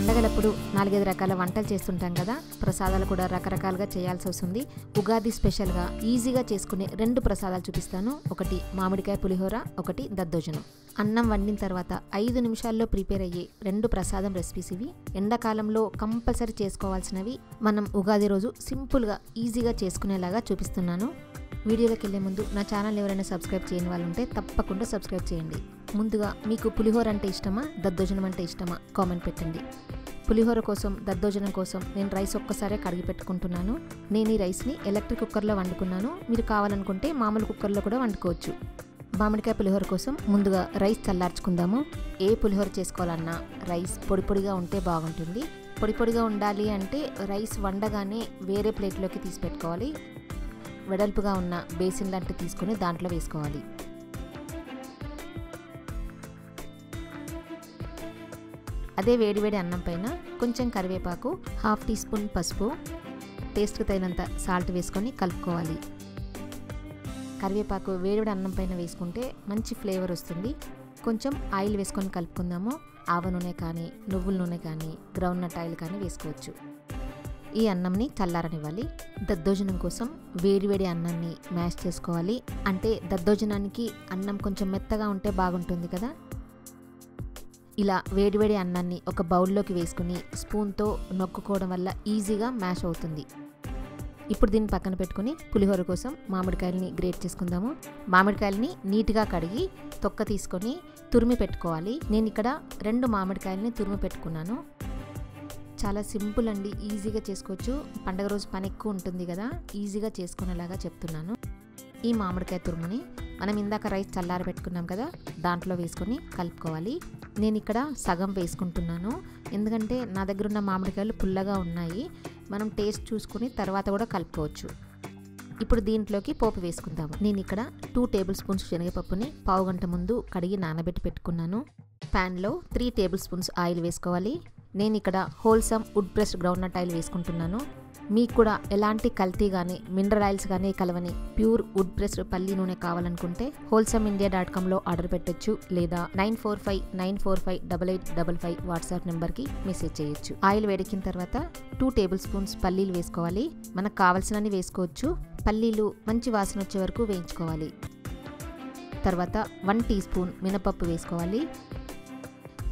పండగలప్పుడు 4-5 రకాల వంటలు చేస్తుంటాం కదా, ప్రసాదాలు కూడా రకరకాలుగా చేయాల్సి వస్తుంది. ఉగాది స్పెషల్గా ఈజీగా చేసుకునే 2 ప్రసాదాలు చూపిస్తాను. ఒకటి మామిడికాయ పులిహోర, ఒకటి దద్దోజనం. అన్నం వండిన తర్వాత 5 నిమిషాల్లో ప్రిపేర్ అయ్యే 2 ప్రసాదం రెసిపీస్ ఇవి. ఎండాకాలంలో కంపల్సరీ చేసుకోవాల్సినవి. మనం ఉగాది రోజు సింపుల్గా ఈజీగా చేసుకునేలాగా చూపిస్తున్నాను. వీడియోలోకి వెళ్ళే ముందు నా ఛానల్ ఎవరైనా సబ్స్క్రైబ్ చేయని వాళ్ళు ఉంటే తప్పకుండా సబ్స్క్రైబ్ చేయండి. ముందుగా మీకు పులిహోర అంటే ఇష్టమా, దద్దోజనం అంటే ఇష్టమా కామెంట్ పెట్టండి. పులిహోర కోసం, దద్దోజనం కోసం నేను రైస్ ఒక్కసారే కడిగి పెట్టుకుంటున్నాను. నేను ఈ రైస్ని ఎలక్ట్రిక్ కుక్కర్లో వండుకున్నాను. మీరు కావాలనుకుంటే మామూలు కుక్కర్లో కూడా వండుకోవచ్చు. మామిడికాయ పులిహోర కోసం ముందుగా రైస్ చల్లార్చుకుందాము. ఏ పులిహోర చేసుకోవాలన్నా రైస్ పొడి పొడిగా ఉంటే బాగుంటుంది. పొడి పొడిగా ఉండాలి అంటే రైస్ వండగానే వేరే ప్లేట్లోకి తీసి పెట్టుకోవాలి. వెడల్పుగా ఉన్న బేసిన్ లాంటివి తీసుకొని దాంట్లో వేసుకోవాలి. అదే వేడివేడి అన్నం పైన కొంచెం కరివేపాకు, 1/2 టీ స్పూన్ పసుపు, టేస్ట్కి తగినంత సాల్ట్ వేసుకొని కలుపుకోవాలి. కరివేపాకు వేడివేడి అన్నం పైన వేసుకుంటే మంచి ఫ్లేవర్ వస్తుంది. కొంచెం ఆయిల్ వేసుకొని కలుపుకుందాము. ఆవ నూనె కానీ, నువ్వుల నూనె కానీ, గ్రౌండ్ నట్ ఆయిల్ కానీ వేసుకోవచ్చు. ఈ అన్నంని చల్లారనివ్వాలి. దద్దోజనం కోసం వేడివేడి అన్నాన్ని మ్యాష్ చేసుకోవాలి. అంటే దద్దోజనానికి అన్నం కొంచెం మెత్తగా ఉంటే బాగుంటుంది కదా. ఇలా వేడివేడి అన్నాన్ని ఒక బౌల్లోకి వేసుకుని స్పూన్తో నొక్కుకోవడం వల్ల ఈజీగా మ్యాష్ అవుతుంది. ఇప్పుడు దీన్ని పక్కన పెట్టుకుని పులిహోర కోసం మామిడికాయలని గ్రేట్ చేసుకుందాము. మామిడికాయలని నీట్గా కడిగి తొక్క తీసుకొని తురిమి పెట్టుకోవాలి. నేను ఇక్కడ 2 మామిడికాయలని తురిమి పెట్టుకున్నాను. చాలా సింపుల్ అండి, ఈజీగా చేసుకోవచ్చు. పండగ రోజు పని ఎక్కువ ఉంటుంది కదా, ఈజీగా చేసుకునేలాగా చెప్తున్నాను. ఈ మామిడికాయ తురుముని మనం ఇందాక రైస్ చల్లార పెట్టుకున్నాం కదా, దాంట్లో వేసుకొని కలుపుకోవాలి. నేను ఇక్కడ సగం వేసుకుంటున్నాను, ఎందుకంటే నా దగ్గర ఉన్న మామిడికాయలు పుల్లగా ఉన్నాయి. మనం టేస్ట్ చూసుకుని తర్వాత కూడా కలుపుకోవచ్చు. ఇప్పుడు దీంట్లోకి పోపు వేసుకుందాము. నేను ఇక్కడ 2 టేబుల్ స్పూన్స్ శనగపప్పుని పావు గంట ముందు కడిగి నానబెట్టి పెట్టుకున్నాను. ప్యాన్లో 3 టేబుల్ స్పూన్స్ ఆయిల్ వేసుకోవాలి. నేను ఇక్కడ wholesome wood pressed groundnut oil వేసుకుంటున్నాను. మీకు కూడా ఎలాంటి కల్తీ కానీ మినరల్ ఆయిల్స్ కానీ కలవని ప్యూర్ వుడ్ ప్రెస్డ్ పల్లి నూనె కావాలనుకుంటే wholesameindia.comలో ఆర్డర్ పెట్టొచ్చు, లేదా 9459458855 వాట్సాప్ నెంబర్కి మెసేజ్ చేయొచ్చు. ఆయిల్ వేడెక్కిన తర్వాత 2 టేబుల్ స్పూన్స్ పల్లీలు వేసుకోవాలి. మనకు కావాల్సినవి వేసుకోవచ్చు. పల్లీలు మంచి వాసన వచ్చే వరకు వేయించుకోవాలి. తర్వాత 1 టీ స్పూన్ మినపప్పు వేసుకోవాలి.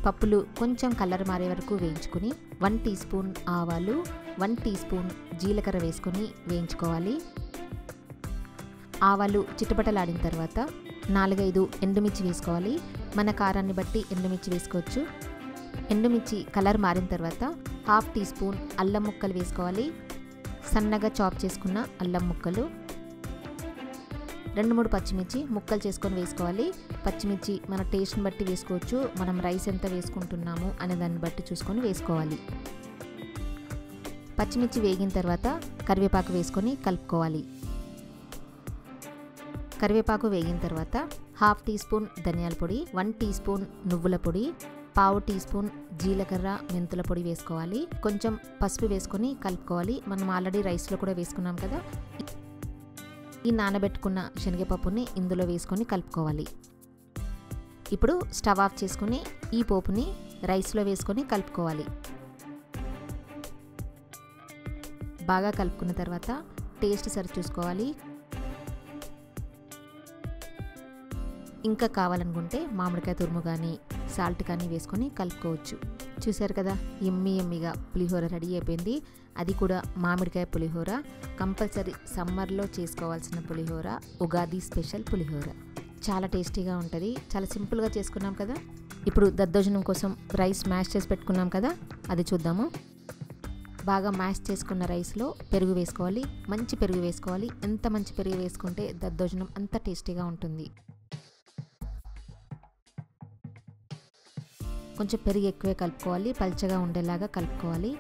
పప్పులు కొంచెం కలర్ మారే వరకు వేయించుకుని 1 టీ స్పూన్ ఆవాలు, 1 టీ స్పూన్ జీలకర్ర వేసుకొని వేయించుకోవాలి. ఆవాలు చిటపటలాడిన తర్వాత 4-5 ఎండుమిర్చి వేసుకోవాలి. మన కారాన్ని బట్టి ఎండుమిర్చి వేసుకోవచ్చు. ఎండుమిర్చి కలర్ మారిన తర్వాత 1/2 టీ స్పూన్ అల్లం ముక్కలు వేసుకోవాలి. సన్నగా చాప్ చేసుకున్న అల్లం ముక్కలు, 2-3 పచ్చిమిర్చి ముక్కలు చేసుకొని వేసుకోవాలి. పచ్చిమిర్చి మన టేస్ట్ని బట్టి వేసుకోవచ్చు. మనం రైస్ ఎంత వేసుకుంటున్నాము అనే దాన్ని బట్టి చూసుకొని వేసుకోవాలి. పచ్చిమిర్చి వేగిన తర్వాత కరివేపాకు వేసుకొని కలుపుకోవాలి. కరివేపాకు వేగిన తర్వాత 1/2 టీ స్పూన్ ధనియాల పొడి, 1 టీ స్పూన్ నువ్వుల పొడి, 1/4 టీ స్పూన్ జీలకర్ర మెంతుల పొడి వేసుకోవాలి. కొంచెం పసుపు వేసుకొని కలుపుకోవాలి. మనం ఆల్రెడీ రైస్లో కూడా వేసుకున్నాం కదా. ఈ నానబెట్టుకున్న శనగపప్పుని ఇందులో వేసుకొని కలుపుకోవాలి. ఇప్పుడు స్టవ్ ఆఫ్ చేసుకుని ఈ పోపుని రైస్లో వేసుకొని కలుపుకోవాలి. బాగా కలుపుకున్న తర్వాత టేస్ట్ సరి చూసుకోవాలి. ఇంకా కావాలనుకుంటే మామిడికాయ తురుము కానీ సాల్ట్ కానీ వేసుకొని కలుపుకోవచ్చు. చూసారు కదా, ఎమ్మీగా పులిహోర రెడీ అయిపోయింది. అది కూడా మామిడికాయ పులిహోర. కంపల్సరీ సమ్మర్లో చేసుకోవాల్సిన పులిహోర, ఉగాది స్పెషల్ పులిహోర. చాలా టేస్టీగా ఉంటుంది. చాలా సింపుల్గా చేసుకున్నాం కదా. ఇప్పుడు దద్దోజనం కోసం రైస్ మ్యాష్ చేసి పెట్టుకున్నాం కదా, అది చూద్దాము. బాగా మ్యాష్ చేసుకున్న రైస్లో పెరుగు వేసుకోవాలి. మంచి పెరుగు వేసుకోవాలి. ఎంత మంచి పెరుగు వేసుకుంటే దద్దోజనం అంత టేస్టీగా ఉంటుంది. కొంచెం పెరుగు ఎక్కువే కలుపుకోవాలి, పల్చగా ఉండేలాగా కలుపుకోవాలి.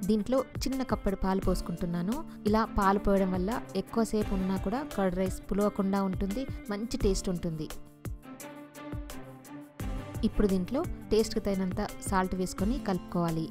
దీంట్లో చిన్న కప్పడి పాలు పోసుకుంటున్నాను. ఇలా పాలు పోయడం వల్ల ఎక్కువసేపు ఉన్నా కూడా కర్డ్ రైస్ పులవకుండా ఉంటుంది, మంచి టేస్ట్ ఉంటుంది. ఇప్పుడు దీంట్లో టేస్ట్కి తగినంత సాల్ట్ వేసుకొని కలుపుకోవాలి.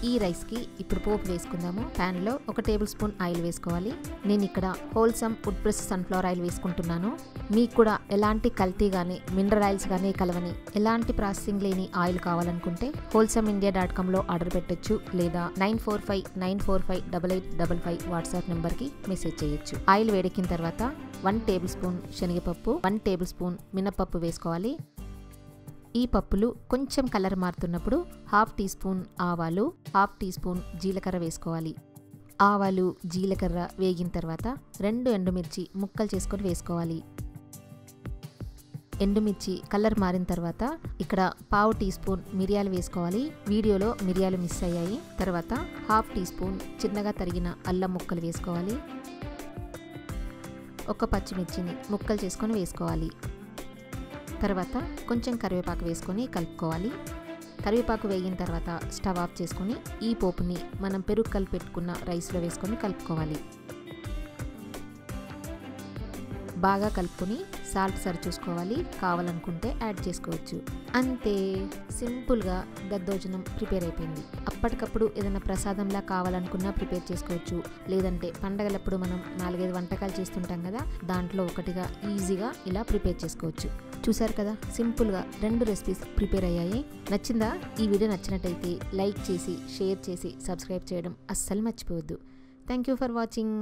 ఈ రైస్కి ఇప్పుడు పోపు వేసుకుందాము. ప్యాన్లో 1 టేబుల్ స్పూన్ ఆయిల్ వేసుకోవాలి. నేను ఇక్కడ wholesome wood press sunflower oil వేసుకుంటున్నాను. మీకు కూడా ఎలాంటి కల్తీ కానీ మినరల్ ఆయిల్స్ కానీ కలవని ఎలాంటి ప్రాసెసింగ్ లేని ఆయిల్ కావాలనుకుంటే wholesameindia.comలో ఆర్డర్ పెట్టొచ్చు, లేదా 9459458855 వాట్సాప్ నెంబర్కి మెసేజ్ చేయొచ్చు. ఆయిల్ వేడెక్కిన తర్వాత 1 టేబుల్ స్పూన్ శనగపప్పు, 1 టేబుల్ స్పూన్ మినపప్పు వేసుకోవాలి. ఈ పప్పులు కొంచెం కలర్ మారుతున్నప్పుడు 1/2 టీ స్పూన్ ఆవాలు, 1/2 టీ స్పూన్ జీలకర్ర వేసుకోవాలి. ఆవాలు జీలకర్ర వేగిన తర్వాత 2 ఎండుమిర్చి ముక్కలు చేసుకొని వేసుకోవాలి. ఎండుమిర్చి కలర్ మారిన తర్వాత ఇక్కడ 1/2 టీ స్పూన్ మిరియాలు వేసుకోవాలి. వీడియోలో మిరియాలు మిస్ అయ్యాయి. తర్వాత 1/2 టీ స్పూన్ చిన్నగా తరిగిన అల్లం ముక్కలు వేసుకోవాలి. 1 పచ్చిమిర్చిని ముక్కలు చేసుకొని వేసుకోవాలి. తర్వాత కొంచెం కరివేపాకు వేసుకొని కలుపుకోవాలి. కరివేపాకు వేగిన తర్వాత స్టవ్ ఆఫ్ చేసుకొని ఈ పోపుని మనం పెరుగు కలిపి పెట్టుకున్న రైస్లో వేసుకొని కలుపుకోవాలి. బాగా కలుపుకొని సాల్ట్ సరి చూసుకోవాలి, కావాలనుకుంటే యాడ్ చేసుకోవచ్చు. అంతే, సింపుల్గా దద్దోజనం ప్రిపేర్ అయిపోయింది. అప్పటికప్పుడు ఏదైనా ప్రసాదంలా కావాలనుకున్నా ప్రిపేర్ చేసుకోవచ్చు, లేదంటే పండగలప్పుడు మనం 4-5 వంటకాలు చేస్తుంటాం కదా, దాంట్లో ఒకటిగా ఈజీగా ఇలా ప్రిపేర్ చేసుకోవచ్చు. చూసారు కదా, సింపుల్గా 2 రెసిపీస్ ప్రిపేర్ అయ్యాయి. నచ్చిందా? ఈ వీడియో నచ్చినట్టయితే లైక్ చేసి, షేర్ చేసి, సబ్స్క్రైబ్ చేయడం అస్సలు మర్చిపోవద్దు. Thank you for watching.